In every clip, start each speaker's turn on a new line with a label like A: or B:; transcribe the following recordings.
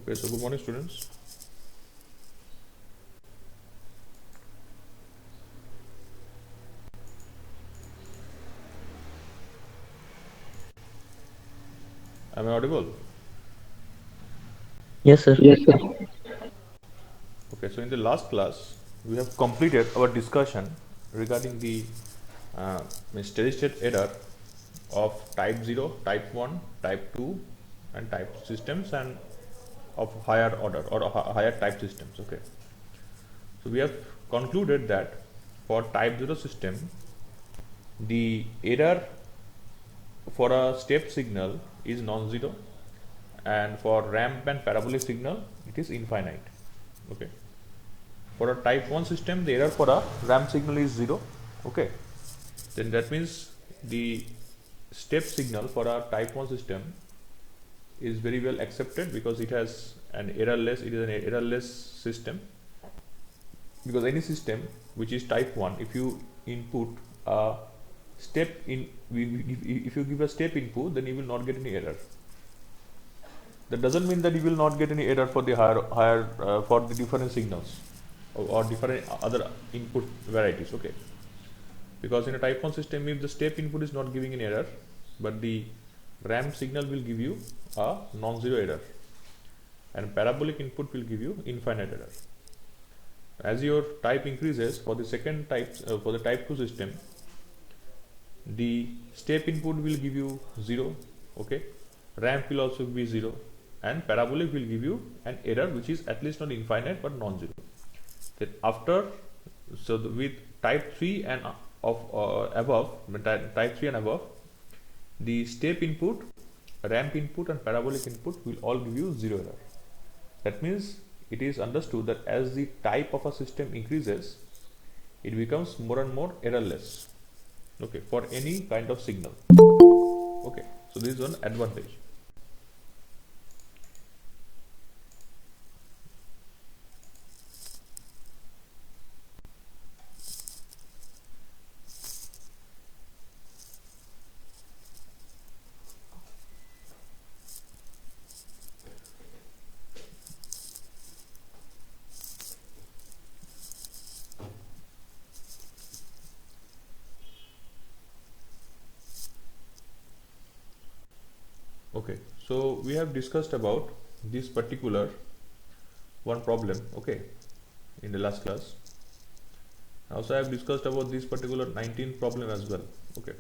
A: Okay, so good morning, students. Am I audible?
B: Yes, sir.
C: Yes, sir.
A: Okay, so in the last class, we have completed our discussion regarding the uh, steady state error of type 0, type 1, type 2, and type systems, and of higher order or higher type systems. Okay, so we have concluded that for type 0 system, the error for a step signal is non-zero, and for ramp and parabolic signal it is infinite. Okay, for a type 1 system, the error for a ramp signal is 0. Okay, then that means the step signal for a type 1 system is very well accepted because it has an errorless, it is an errorless system. Because any system which is type 1, if you input a step in, if you give a step input, then you will not get any error. That doesn't mean that you will not get any error for the higher for the different signals or different other input varieties. Okay, because in a type 1 system, if the step input is not giving an error, but the ramp signal will give you a non-zero error, and parabolic input will give you infinite error. As your type increases for the second type, for the type 2 system, the step input will give you 0. Okay, ramp will also be 0, and parabolic will give you an error which is at least not infinite but non-zero. Then after, so with type 3 and above, type 3 and above, the step input, ramp input, and parabolic input will all give you 0 error. That means it is understood that as the type of a system increases, it becomes more and more errorless. Okay, for any kind of signal. Okay, so this is one advantage. Okay, so we have discussed about this particular one problem, okay, in the last class. Also I have discussed about this particular 19th problem as well. Okay,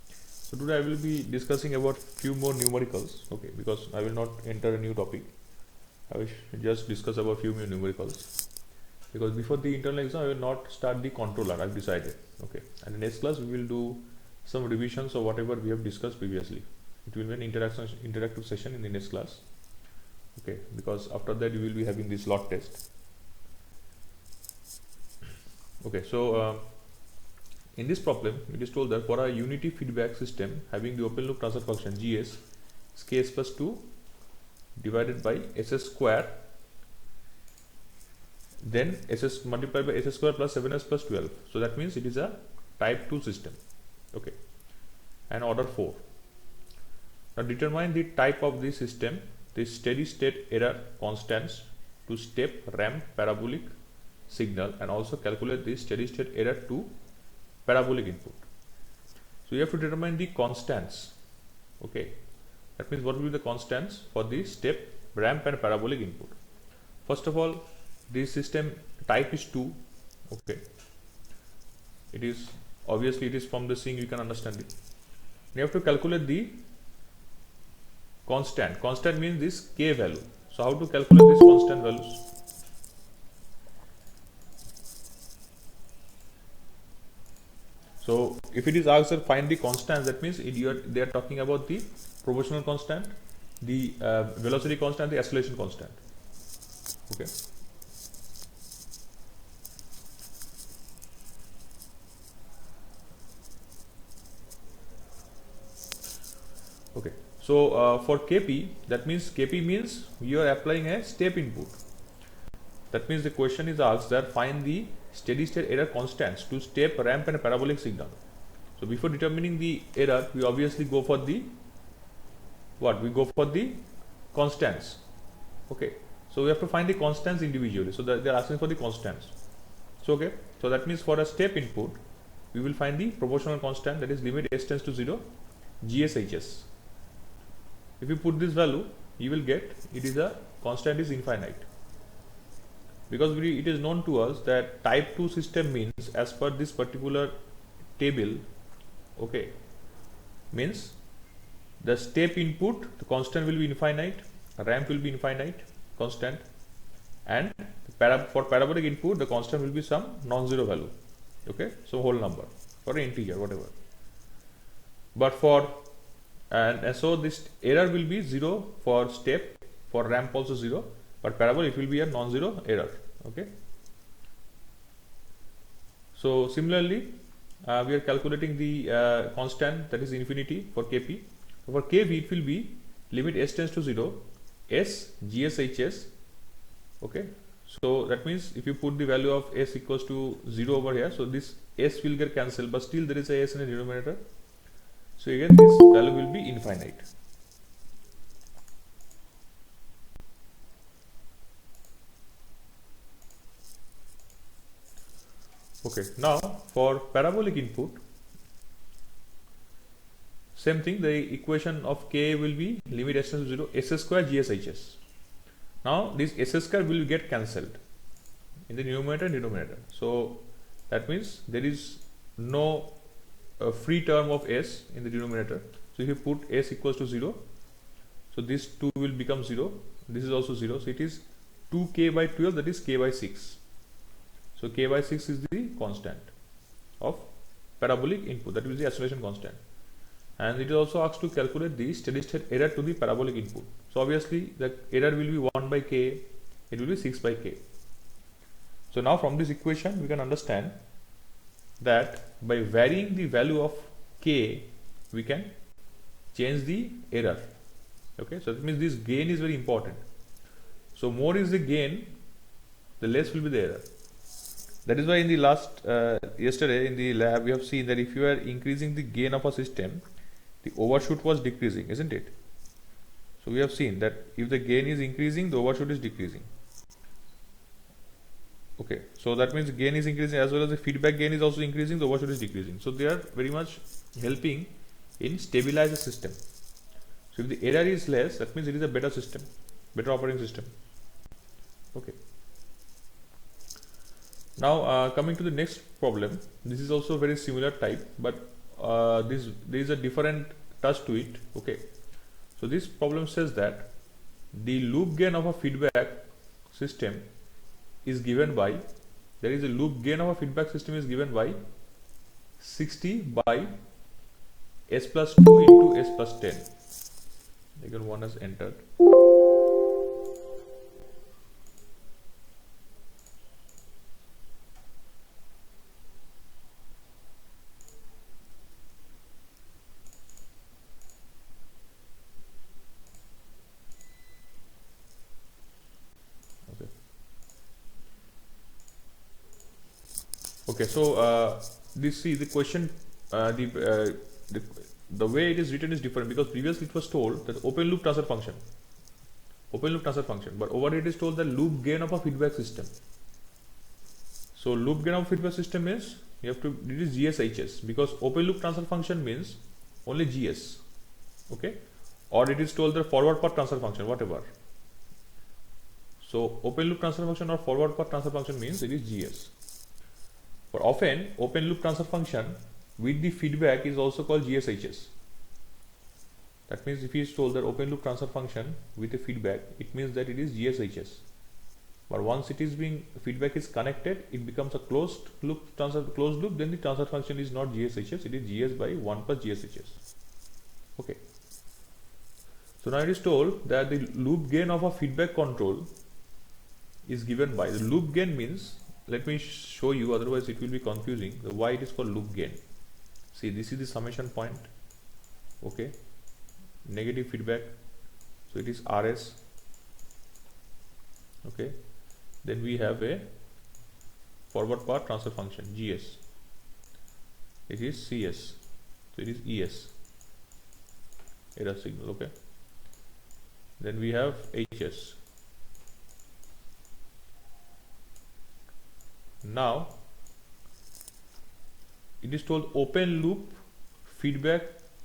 A: so today I will be discussing about few more numericals. Okay, because I will not enter a new topic, I will just discuss about few more numericals, because before the internal exam I will not start the controller, I've decided. Okay, and in the next class we will do some revisions of whatever we have discussed previously. It will be an interactive session in the next class. Okay, because after that you will be having this lot test. Okay, so in this problem it is told that for a unity feedback system having the open loop transfer function GS is ks plus 2 divided by ss square, then ss multiplied by ss square plus 7s plus 12. So that means it is a type 2 system. Okay, and order 4. Now determine the type of the system, the steady state error constants to step, ramp, parabolic signal, and also calculate the steady state error to parabolic input. So you have to determine the constants. Okay, that means what will be the constants for the step, ramp, and parabolic input. First of all, this system type is 2. Okay, it is obviously it is from the seeing you can understand it. You have to calculate the constant. Constant means this k value. So how to calculate these constant values? So if it is asked to find the constants, that means they are talking about the proportional constant, the velocity constant, the acceleration constant. Okay. Okay. So for Kp, that means Kp means you are applying a step input. That means the question is asked that find the steady state error constants to step, ramp, and parabolic signal. So before determining the error, we obviously go for the what? We go for the constants. Okay. So we have to find the constants individually. So that they are asking for the constants. So okay. So that means for a step input, we will find the proportional constant, that is limit s tends to 0, GSHS. if you put this value, you will get it is a constant is infinite, because it is known to us that type 2 system means, as per this particular table, okay, means the step input, the constant will be infinite, ramp will be infinite constant, and for parabolic input the constant will be some non-zero value, okay, so whole number or integer, whatever. But for and so this error will be 0 for step, for ramp also 0, but parabolic it will be a non-zero error, okay. So similarly we are calculating the constant, that is infinity, for Kp. For Kv it will be limit s tends to 0 s GSHS, okay. So that means if you put the value of s equals to 0 over here, so this s will get cancelled, but still there is a s in the denominator, so again this value will be infinite. Okay, now for parabolic input, same thing, the equation of K will be limit s tends to 0 s square GSHS. Now this s square will get cancelled in the numerator and denominator, so that means there is no free term of s in the denominator. So if you put s equals to 0, so this 2 will become 0, this is also 0, so it is 2k by 12, that is k by 6. So k by 6 is the constant of parabolic input, that is the acceleration constant. And it is also asked to calculate the steady state error to the parabolic input. So obviously the error will be 1 by k, it will be 6 by k. So now from this equation we can understand that by varying the value of k we can change the error, okay. So that means this gain is very important. So more is the gain, the less will be the error. That is why in the last yesterday in the lab we have seen that if you are increasing the gain of a system, the overshoot was decreasing, isn't it? So we have seen that if the gain is increasing, the overshoot is decreasing, okay. So that means gain is increasing as well as the feedback gain is also increasing, the overshoot is decreasing. So they are very much helping in stabilize the system. So if the error is less, that means it is a better system, better operating system, okay. Now coming to the next problem, this is also very similar type, but there is a different touch to it, okay. So this problem says that the loop gain of a feedback system is given by, there is a loop gain of a feedback system is given by 60 by s plus 2 into s plus 10. Again one has entered. Okay, so this, see the question, the way it is written is different, because previously it was told that open loop transfer function, but over here it is told the loop gain of a feedback system. So loop gain of feedback system is, you have to, it is GSHS, because open loop transfer function means only GS, okay, or it is told the forward path transfer function, whatever. So open loop transfer function or forward path transfer function means it is GS. But often open loop transfer function with the feedback is also called GSHS. That means if he is told that open loop transfer function with the feedback, it means that it is GSHS. But once it is being, feedback is connected, it becomes a closed loop, then the transfer function is not GSHS, it is GS by 1 plus GSHS. Okay. So now it is told that the loop gain of a feedback control is given by, the loop gain means, let me show you, otherwise it will be confusing, the why it is called loop gain. See, this is the summation point, okay, negative feedback, so it is RS, okay. Then we have a forward path transfer function GS, it is CS, so it is ES, error signal, okay. Then we have HS. Now it is told open loop feedback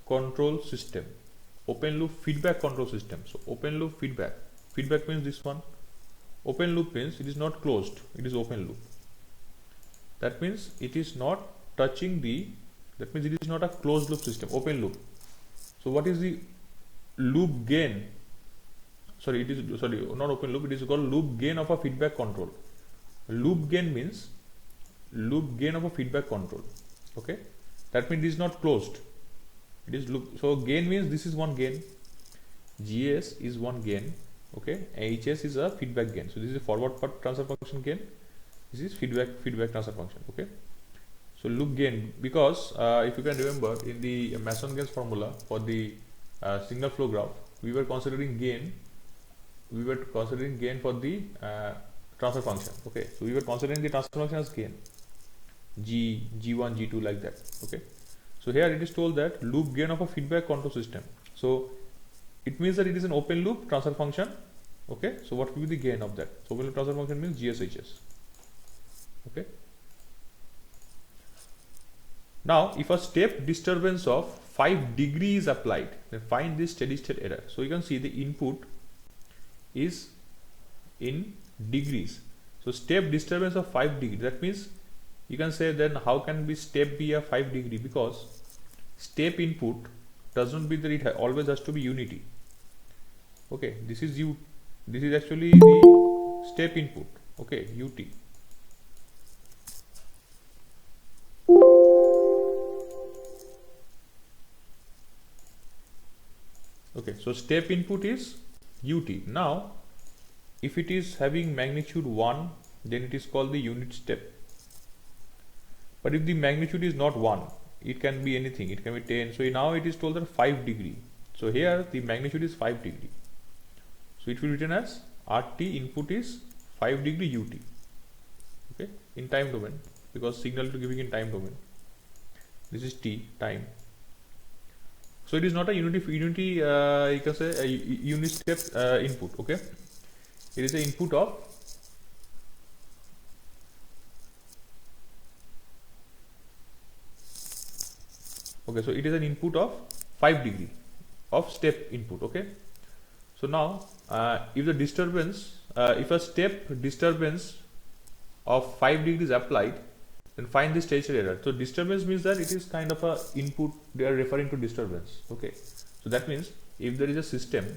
A: control system. open loop feedback control system. So open loop feedback means this one. Open loop means it is not closed, it is open loop. That means it is not touching the, that means it is not a closed loop system, open loop. So what is the loop gain? Sorry, it is, sorry, not open loop, it is called loop gain of a feedback control. Loop gain means loop gain of a feedback control. Okay, that means it is not closed, it is loop. So gain means this is one gain, GS is one gain. Okay, HS is a feedback gain. So this is a forward transfer function gain, this is feedback transfer function. Okay, so loop gain, because if you can remember in the Mason-Gains formula for the signal flow graph, we were considering gain for the transfer function. Okay, so we were considering the transfer function as gain, G1, G2, like that. Okay, so here it is told that loop gain of a feedback control system. So it means that it is an open loop transfer function. Okay, so what will be the gain of that? So open loop transfer function means GSHS. Okay, now if a step disturbance of 5 degrees is applied, then find this steady state error. So you can see the input is in degrees. So step disturbance of 5 degree, that means you can say then how can be step be a 5 degree, because step input doesn't be that it always has to be unity. Okay, this is actually the step input. Okay, UT. Okay, so step input is UT. Now if it is having magnitude 1, then it is called the unit step. But if the magnitude is not 1, it can be anything, it can be 10. So now it is told that 5 degree. So here the magnitude is 5 degree. So it will be written as RT input is 5 degree UT. Okay, in time domain, because signal to giving in time domain. This is T, time. So it is not a unity you can say a unit step input. Okay, it is an input of so it is an input of 5 degree of step input. Okay, so now if the disturbance if a step disturbance of 5 degrees applied, then find the steady state error. So disturbance means that it is kind of a input, they are referring to disturbance. Okay, so that means if there is a system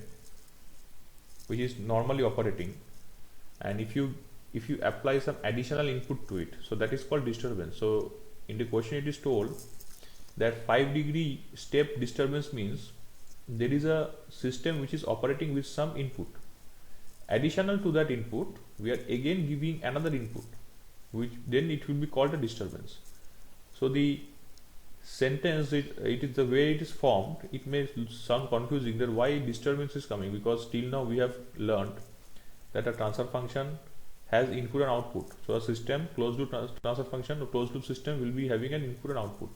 A: which is normally operating, and if you apply some additional input to it, so that is called disturbance. So in the question it is told that 5 degree step disturbance means there is a system which is operating with some input. Additional to that input, we are again giving another input, which then it will be called a disturbance. So the sentence, it is the way it is formed, it may sound confusing that why disturbance is coming, because till now we have learned that a transfer function has input and output. So a system, closed loop transfer function or closed loop system will be having an input and output.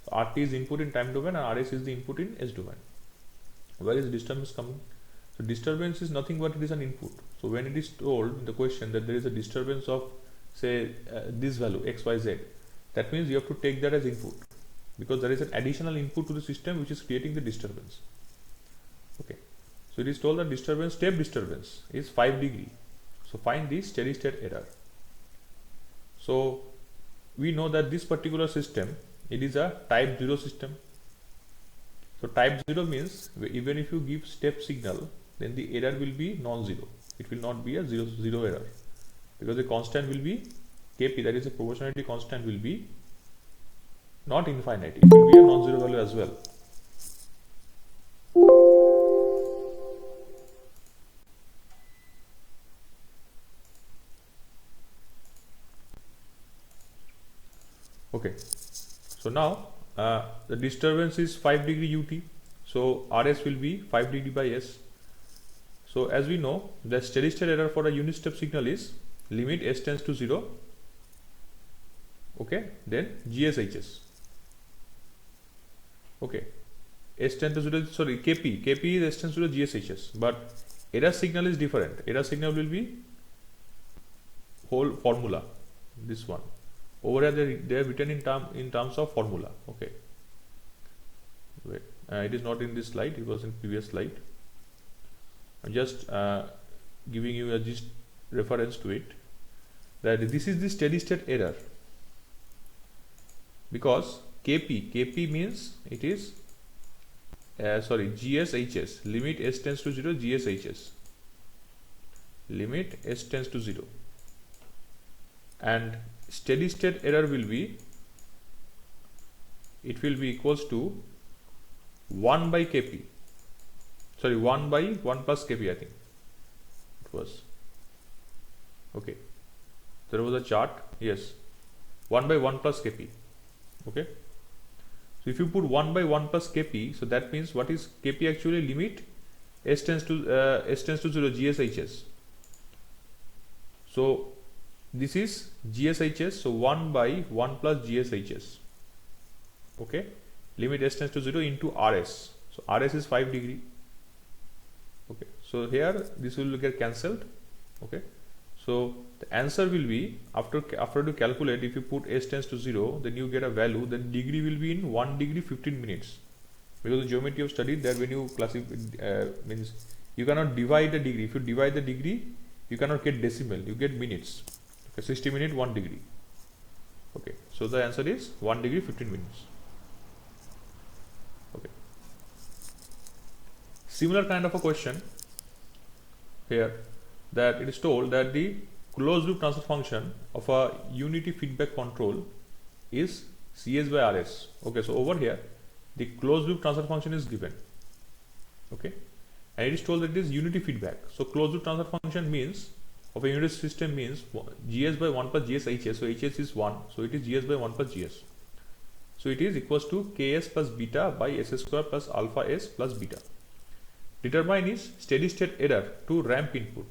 A: So RT is input in time domain and RS is the input in S domain. Where is disturbance coming? So disturbance is nothing but it is an input. So when it is told in the question that there is a disturbance of say this value XYZ, that means you have to take that as input, because there is an additional input to the system which is creating the disturbance. Okay, so it is told that disturbance, step disturbance is 5 degree. So find the steady state error. So we know that this particular system, it is a type 0 system. So type 0 means even if you give step signal, then the error will be non-zero. It will not be a zero error, because the constant will be Kp, that is a proportionality constant, will be not infinite, it will be a non-zero value as well. Okay, so now the disturbance is 5 degree UT, so RS will be 5 degree by S. So as we know, the steady state error for a unit step signal is limit S tends to 0. Okay, then GSHS. Okay, S tends to 0, sorry, Kp is S tends to 0 GSHS, but error signal is different. Error signal will be whole formula, this one. Over here they are written in terms of formula. Okay, wait, It is not in this slide, it was in previous slide. I'm just giving you a just reference to it, that this is the steady state error, because Kp means it is GSHS, limit s tends to 0, GSHS, limit s tends to 0, and steady state error will be, it will be equals to 1 by Kp, sorry 1 by 1 plus Kp, I think it was. Okay, there was a chart, yes, 1 by 1 plus Kp. Okay, so if you put 1 by 1 plus Kp, so that means what is Kp actually? Limit s tends to 0, GSHS. So this is GSHS, so 1 by 1 plus GSHS. Okay, limit s tends to 0 into Rs, so Rs is 5 degree. Okay, so here this will get cancelled. Okay, so the answer will be, after to calculate, if you put s tends to 0, then you get a value, then degree will be in 1 degree 15 minutes, because the geometry you have studied that when you classify means you cannot divide the degree. If you divide the degree, you cannot get decimal, you get minutes. Okay, 60 minutes 1 degree. Okay, so the answer is 1 degree 15 minutes. Okay, similar kind of a question here, that it is told that the closed loop transfer function of a unity feedback control is Cs by Rs. Okay, so over here the closed loop transfer function is given. Okay, and it is told that it is unity feedback. So closed loop transfer function means of a unity system means Gs by 1 plus Gs Hs. So Hs is 1, so it is Gs by 1 plus Gs. So it is equals to Ks plus beta by s square plus alpha s plus beta. Determine is steady state error to ramp input.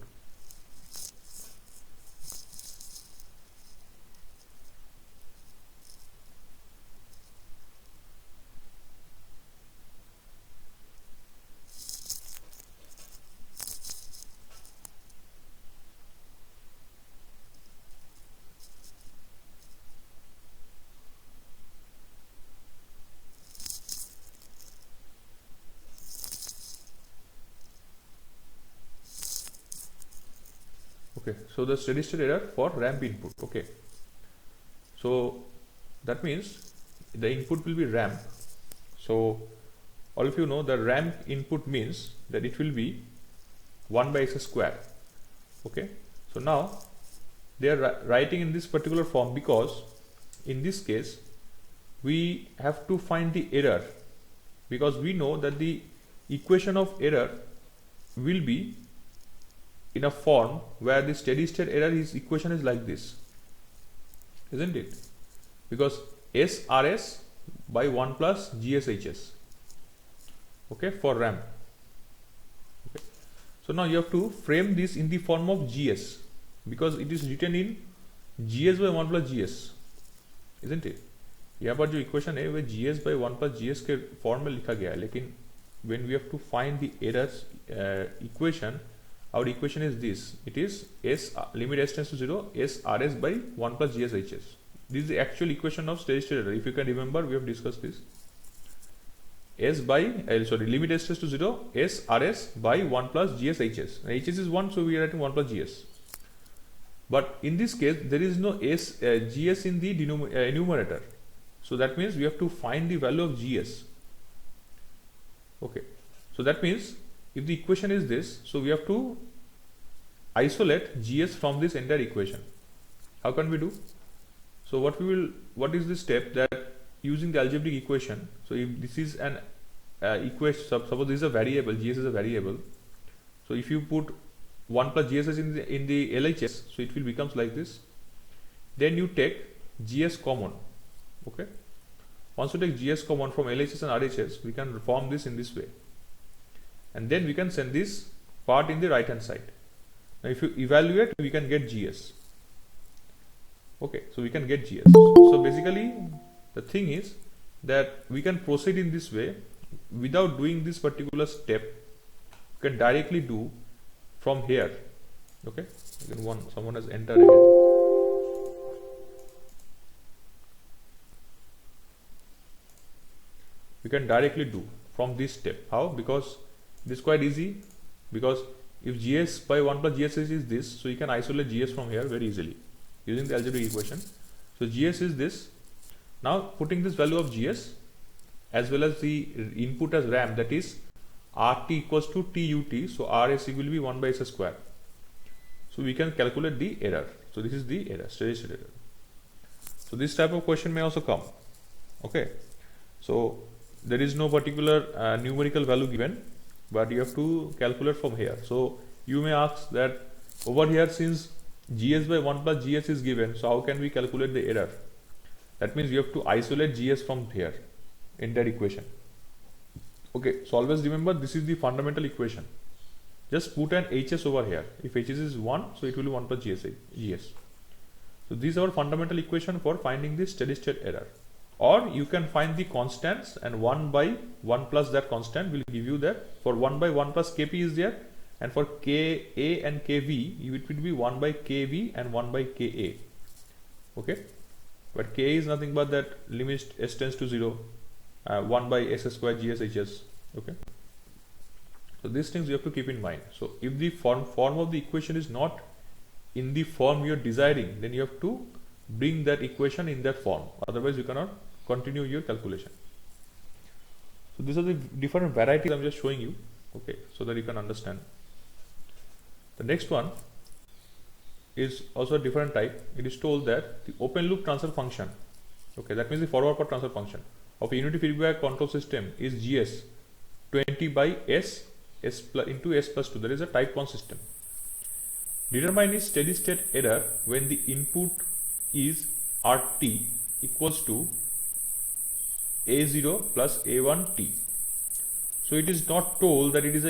A: Okay, so the steady state error for ramp input. Okay, so that means the input will be ramp. So all of you know the ramp input means that it will be 1 by x square. Okay, so now they are writing in this particular form because in this case we have to find the error, because we know that the equation of error will be in a form where the steady state error equation is like this, isn't it? Because SRS by 1 plus GSHS. Okay, for ramp. Okay, so now you have to frame this in the form of GS, because it is written in GS by 1 plus GS, isn't it? यहाँ पर जो equation है वह GS by 1 plus GS के form में लिखा गया है, लेकिन when we have to find the errors equation, our equation is this. It is s limit s tends to 0, s rs by 1 plus GSHS. This is the actual equation of steady state error. If you can remember, we have discussed this. S by limit s tends to 0, s rs by 1 plus GSHS. Now, HS is 1, so we are writing 1 plus GS. But in this case, there is no GS in the numerator. So that means we have to find the value of GS. Okay, so that means if the equation is this, so we have to isolate GS from this entire equation. How can we do? So what is the step that using the algebraic equation? So if this is an equation, suppose this is a variable, GS is a variable. So if you put 1 plus GSS in the LHS, so it will becomes like this. Then you take GS common. Okay. Once you take GS common from LHS and RHS, we can form this in this way. And then we can send this part in the right hand side. Now if you evaluate, we can get GS. Okay, so we can get GS. So basically the thing is that we can proceed in this way without doing this particular step. You can directly do from here. Okay, again someone has entered again. We can directly do from this step. How? Because it is quite easy, because if GS by 1 plus GS is this, so you can isolate GS from here very easily using the algebraic equation. So GS is this. Now putting this value of GS as well as the input as RAM, that is RT equals to TUT, so RSE will be 1 by S square. So we can calculate the error. So this is the error, steady state error. So this type of question may also come. Okay, so there is no particular numerical value given, but you have to calculate from here. So you may ask that over here, since GS by 1 plus GS is given, so how can we calculate the error? That means you have to isolate GS from here in that equation. Okay, so always remember this is the fundamental equation. Just put an HS over here. If HS is 1, so it will be 1 plus GS. So this is our fundamental equation for finding the steady state error. Or you can find the constants, and 1 by 1 plus that constant will give you that. For 1 by 1 plus Kp is there, and for Ka and Kv it will be 1 by Kv and 1 by Ka. Okay, but Ka is nothing but that limit s tends to 0, 1 by S square GS HS. Okay, so these things you have to keep in mind. So if the form of the equation is not in the form you are desiring, then you have to bring that equation in that form, otherwise you cannot continue your calculation. So these are the different varieties I'm just showing you, okay, so that you can understand. The next one is also a different type. It is told that the open loop transfer function, okay, that means the forward path transfer function of a unity feedback control system is GS 20 by S plus into S plus 2. That is a type 1 system. Determine its steady state error when the input is RT equals to A0 plus A1T. So it is not told that it is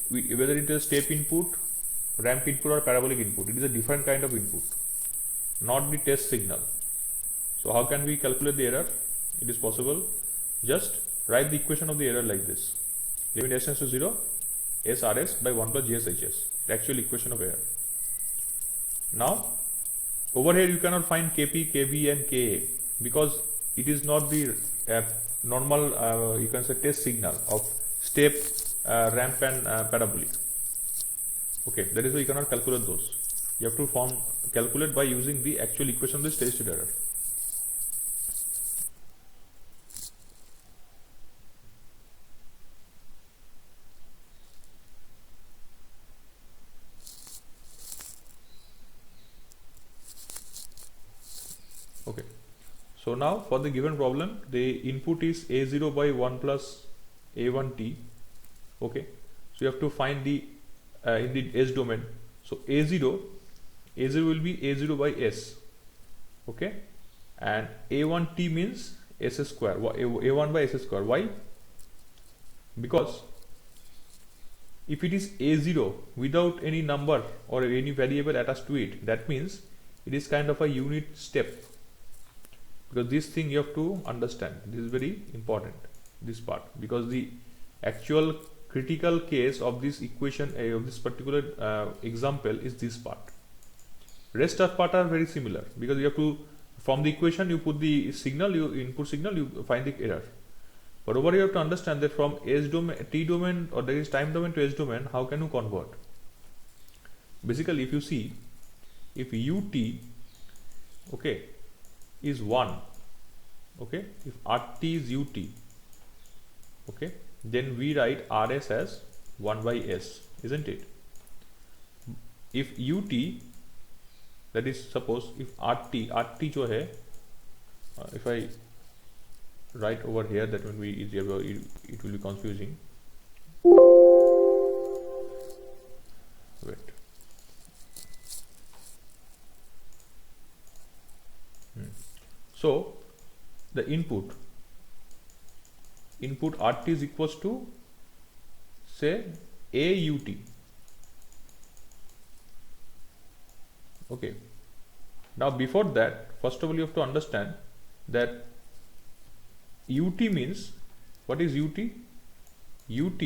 A: whether it is a step input, ramp input or parabolic input. It is a different kind of input, not the test signal. So how can we calculate the error? It is possible. Just write the equation of the error like this. Limit S tends to 0, SRS by 1 plus GSHS, the actual equation of error. Now over here you cannot find Kp, Kv and Ka because it is not the normal you can say test signal of step, ramp and parabolic. Okay, that is why you cannot calculate those. You have to calculate by using the actual equation of the steady state error. Okay, so now for the given problem, the input is A0 by 1 plus A1T. Okay, so you have to find the in the S domain. So A0 will be A0 by S. Okay, and A1T means S square, A1 by S square. Why? Because if it is A0 without any number or any variable attached to it, that means it is kind of a unit step. Because this thing you have to understand, this is very important, this part, because the actual critical case of this equation of this particular example is this part. Rest of part are very similar, because you have to, from the equation you put the signal, you input signal, you find the error. But over here you have to understand that from S domain, T domain, or there is time domain to S domain, how can you convert? Basically, if you see, if UT, okay, is 1, okay, if RT is UT, okay, then we write RS as 1 by S, isn't it? If UT, that is, suppose if RT जो है, if I write over here, that will be easier, it will be confusing. Wait. So the input RT is equals to, say, AUT. Okay. Now before that, first of all you have to understand that UT means, what is UT? UT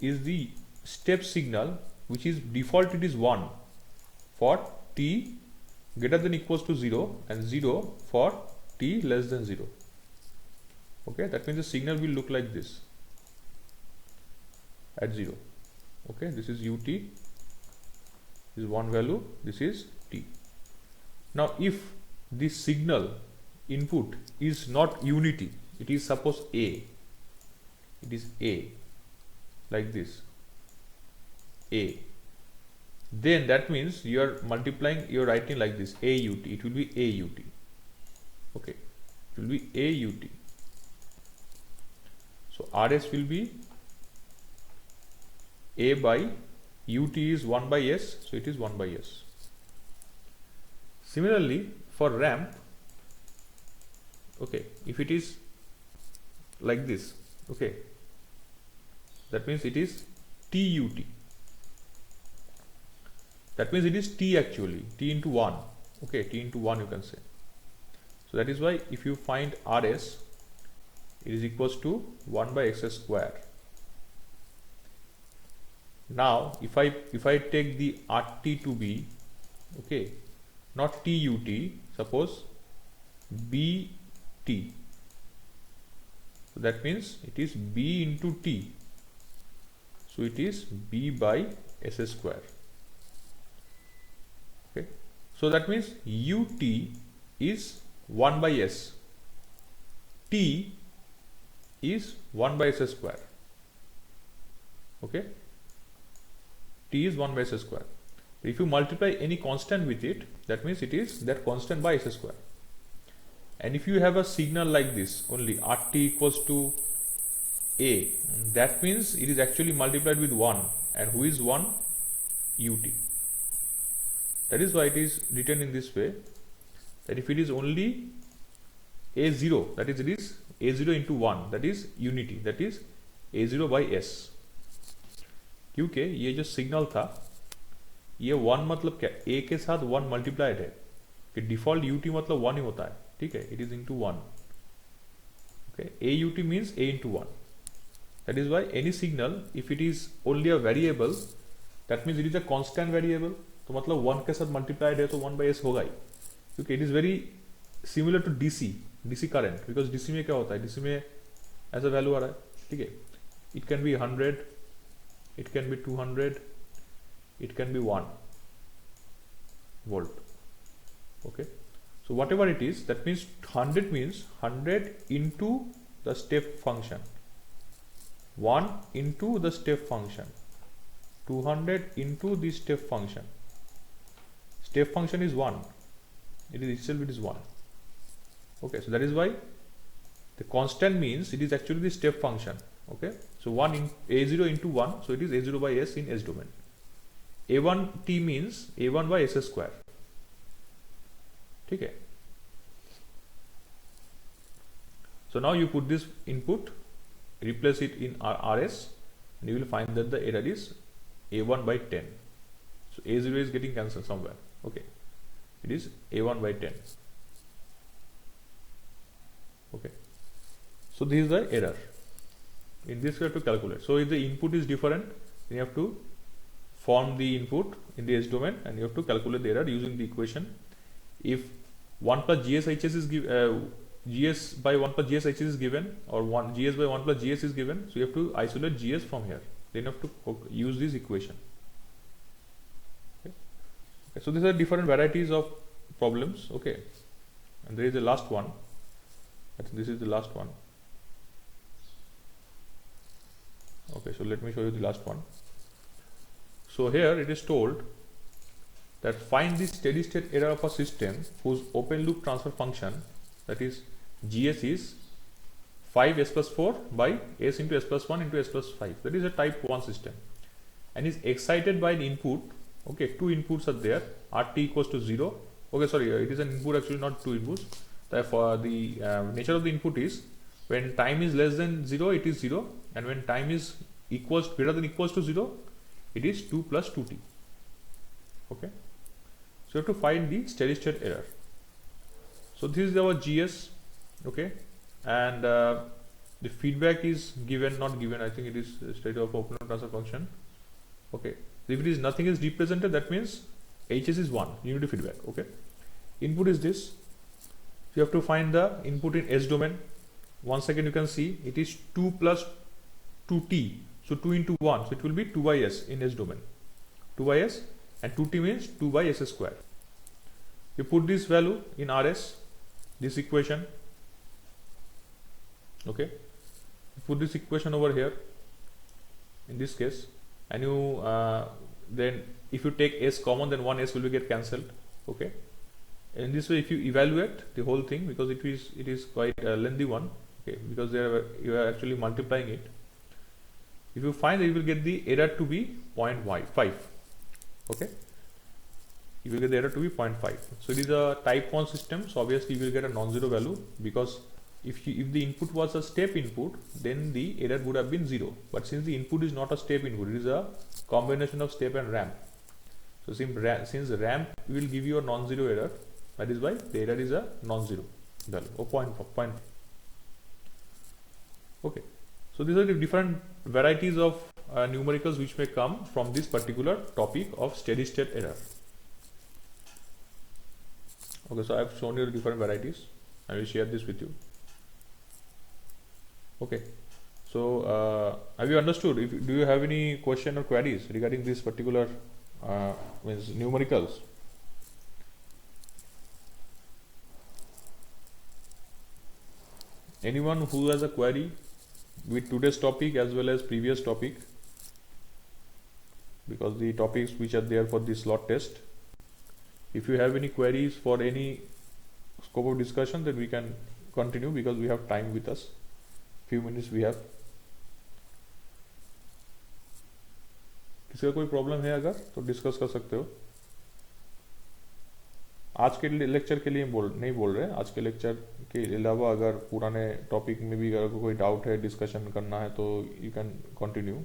A: is the step signal which is default, it is 1 for T greater than equals to 0 and 0 for T less than 0. Okay, that means the signal will look like this. at 0. Okay, this is ut, this is one value, this is t. Now if this signal input is not unity, it is suppose a, it is a, like this, a, then that means you are multiplying, you are writing like this, AUT, it will be AUT. Okay, it will be AUT. So RS will be A by UT is 1 by S, so it is 1 by S. Similarly for ramp, okay, if it is like this, okay, that means it is TUT. That means it is T actually, T into 1, okay, T into 1 you can say. So that is why if you find RS, it is equals to 1 by x square. Now if I take the RT to be, okay, not TUT, suppose BT, so that means it is B into T, so it is B by S square. Okay, so that means UT is 1 by S, T is 1 by S square. Okay, T is 1 by S square. If you multiply any constant with it, that means it is that constant by S square. And if you have a signal like this, only RT equals to A, that means it is actually multiplied with 1. And who is 1? UT. That is why it is written in this way, that if it is only A0, that is it is A0 into 1, that is unity, that is A0 by S. क्योंकि ये जो signal था, ये 1 मतलब क्या, A के साथ 1 multiplied है, कि डिफॉल्ट UT मतलब 1 ही होता है, ठीक है, it is into 1. Okay, AUT means A into 1. That is why any signal, if it is only a variable, that means it is a constant variable. तो मतलब 1 के साथ मल्टीप्लाइड है तो 1 by S होगा ही, क्योंकि it is very similar to DC current, because DC में क्या होता है, DC में ऐसा वैल्यू आ रहा है, ठीक है, it can be 100, it can be 200, it can be 1 volt. Okay, so whatever it is, that means 100 means 100 into the step function, 1 into the step function, 200 into the step function. Step function is 1, it is itself, it is 1. Okay, so that is why the constant means it is actually the step function. Okay, so 1 in A0 into 1, so it is A0 by S in S domain. A1t means A1 by S square. Okay, so now you put this input, replace it in RS, and you will find that the error is A1 by 10. So A0 is getting cancelled somewhere. Okay, it is A1 by 10. Okay, so this is the error. In this we have to calculate. So if the input is different, then you have to form the input in the S domain, and you have to calculate the error using the equation. If 1 plus GSHS is given, GS by 1 plus GSHS is given, or GS by 1 plus GS is given, so you have to isolate GS from here. Then you have to use this equation. Okay. Okay, so these are different varieties of problems. Okay, and there is the last one. I think this is the last one. Okay, so let me show you the last one. So here it is told that find the steady state error of a system whose open loop transfer function, that is GS, is 5s plus 4 by s into s plus 1 into s plus 5. That is a type 1 system and is excited by the input. Okay, two inputs are there, RT equals to 0. Okay, sorry, it is an input actually, not two inputs. Therefore the nature of the input is when time is less than 0, it is 0, and when time is greater than equals to 0, it is 2 plus 2t. Okay, so you have to find the steady state error. So this is our GS. Okay, and the feedback is given, not given, I think it is state of open loop transfer function. Okay, if it is nothing is represented, that means HS is 1, unity feedback. Okay, input is this. You have to find the input in S domain. Once again you can see it is 2 plus 2t, So 2 into 1, so it will be 2 by s in s domain. 2 by s, and 2t means 2 by s square. You put this value in Rs, this equation. Okay, you put this equation over here in this case, and you then if you take s common, then one s will be get cancelled. Okay, in this way if you evaluate the whole thing, because it is quite a lengthy one, okay, because you are actually multiplying it, if you find that you will get the error to be 0.5. okay, you will get the error to be 0.5. so it is a type 1 system, so obviously you will get a non-zero value, because if the input was a step input, then the error would have been 0, but since the input is not a step input, it is a combination of step and ramp. So since ramp will give you a non-zero error, that is why the error is a non-zero value or 0.5. Okay, so these are the different varieties of numericals which may come from this particular topic of steady state error. Okay, so I have shown you the different varieties. I will share this with you. Okay, so have you understood? Do you have any question or queries regarding this particular means numericals? Anyone who has a query with today's topic as well as previous topic, because the topics which are there for this slot test. If you have any queries for any scope of discussion, then we can continue because we have time with us. Few minutes we have. किसी का कोई problem है अगर तो discuss कर सकते हो. आज के लेक्चर के लिए नहीं बोल रहे. आज के लेक्चर के अलावा अगर पुराने टॉपिक में भी अगर कोई डाउट है, डिस्कशन करना है, तो you can continue.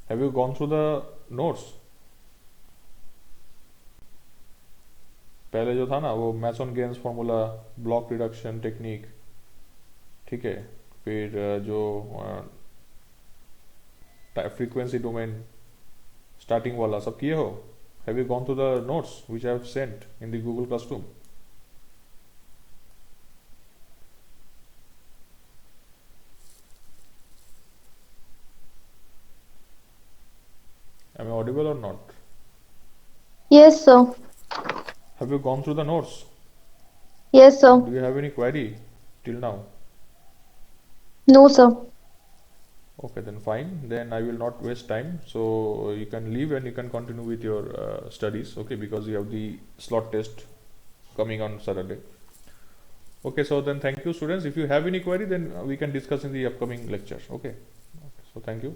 A: Have you gone through the notes? पहले जो था ना वो मैसन-गेन्स फार्मूला, ब्लॉक रिडक्शन टेक्निक, ठीक है, फिर जो फ्रीक्वेंसी डोमेन स्टार्टिंग वाला सब किए हो. Have you gone through the notes which I have sent in the Google Classroom? Am I audible or not?
B: Yes, sir.
A: Have you gone through the notes?
B: Yes, sir.
A: Do you have any query till now?
B: No, sir.
A: Okay, then fine. Then I will not waste time. So you can leave and you can continue with your studies. Okay, because you have the slot test coming on Saturday. Okay, so then thank you, students. If you have any query, then we can discuss in the upcoming lecture. Okay. So thank you.